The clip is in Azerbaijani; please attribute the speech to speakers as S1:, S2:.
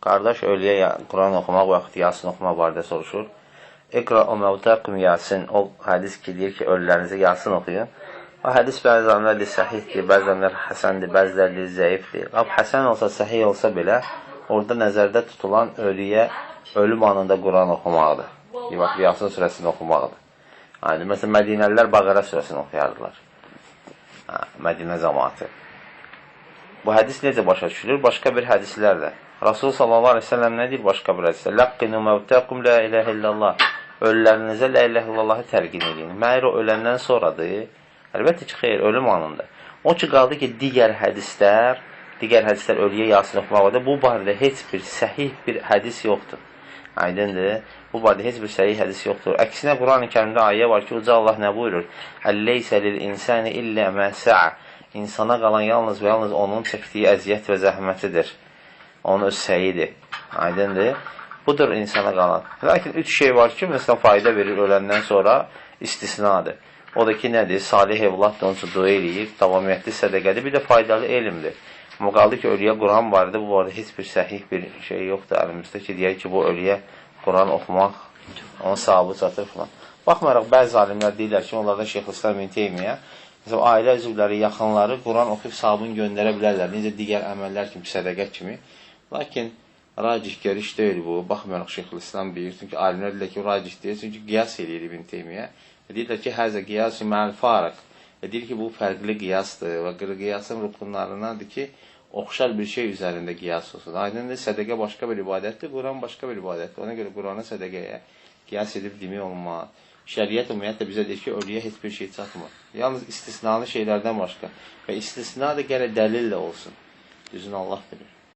S1: Qardaş ölüyə Quran oxumaq və yaxud Yasin oxumaq barədə soruşur. İqra'u mevtəkum Yasin. O hədis ki, deyir ki, ölülərinizə Yasin oxuyun. O hədis bəzənlər səhihdir, bəzənlər həsəndir, bəzənlər zəifdir. Həsən olsa, səhih olsa belə, orada nəzərdə tutulan ölüyə ölüm anında Quran oxumaqdır. Bax, Yasin surəsini oxumaqdır. Yəni, məsələn, Mədinəlilər Bəqərə surəsini oxuyardılar. Mədinə cəmaatı. Bu hədis necə başa düşülür? Başqa bir hədislərlə. Rasul sallallahu aleyhi ve sellem nə deyir başqa bir hədisdə? Ləqqinu məvtəqum la iləhə illallah. Ölülərinizə la iləhə illallahı tərqin edin. Məyər o öləndən sonradır. Əlbəttə ki, xeyr, ölüm anında. O ki, qaldı ki, digər hədislər ölüyə Yasin oxumaqda, bu barədə heç bir səhih bir hədis yoxdur. Aydındır. Bu barədə heç bir səhih hədis yoxdur. Əksinə, Quran-ı Kərimdə ayə var ki, Uca Allah nə buyurur? Əlleysə lil-insəni illə məsə'. İnsana qalan yalnız və yalnız onun çəkdiyi əziyyət və zəhmətidir. Onun öz səyidir. Aydındır. Budur insana qalan. Lakin üç şey var ki, məsələn, fayda verir öləndən sonra istisnadır. O da ki, nədir? Salih evladdır, onun üçün dua eləyir, davamiyyətli sədəqədir, bir də faydalı elmdir. Amma qaldı ki, ölüyə Quran barədə, bu barədə heç bir səhih bir şey yoxdur əlimizdə ki, deyək ki, bu ölüyə Quran oxumaq, onun sahabı çatır falan. Baxmayaraq, bəzi alimlər deyirlər ki, onlardan Şeyxülislam İbn Teymiyyə, məsələn, ailə üzvləri, yaxınları Quran oxuyub sahabını göndərə bilərlər, necə digər əməllər kimi, sədəqə kimi. Lakin, racih görüş deyil bu, baxmayaraq Şeyxülislam deyir, çünki alimlər deyirlər ki, racih deyil, çünki qiyas eləyir İbn Teymiyyə. Deyirlər ki, həzə qiyas-ı məl-farıq. Deyir ki, bu fərqli qiyasdır və qiyasın rukunlarındandır ki, oxşar bir şey üzərində qiyas olsun. Aydındır, sədəqə başqa bir ibadətdir, Quran başqa bir ibadətdir. Ona görə Qurana sədəqəyə qiyas edib demək olmaz. Şəriət ümumiyyətlə bizə deyir ki, ölüyə heç bir şey çatmır. Yalnız istisnalı şeylərdən başqa. Və istisna da gərək dəlillə olsun. Düzünü Allah bilir.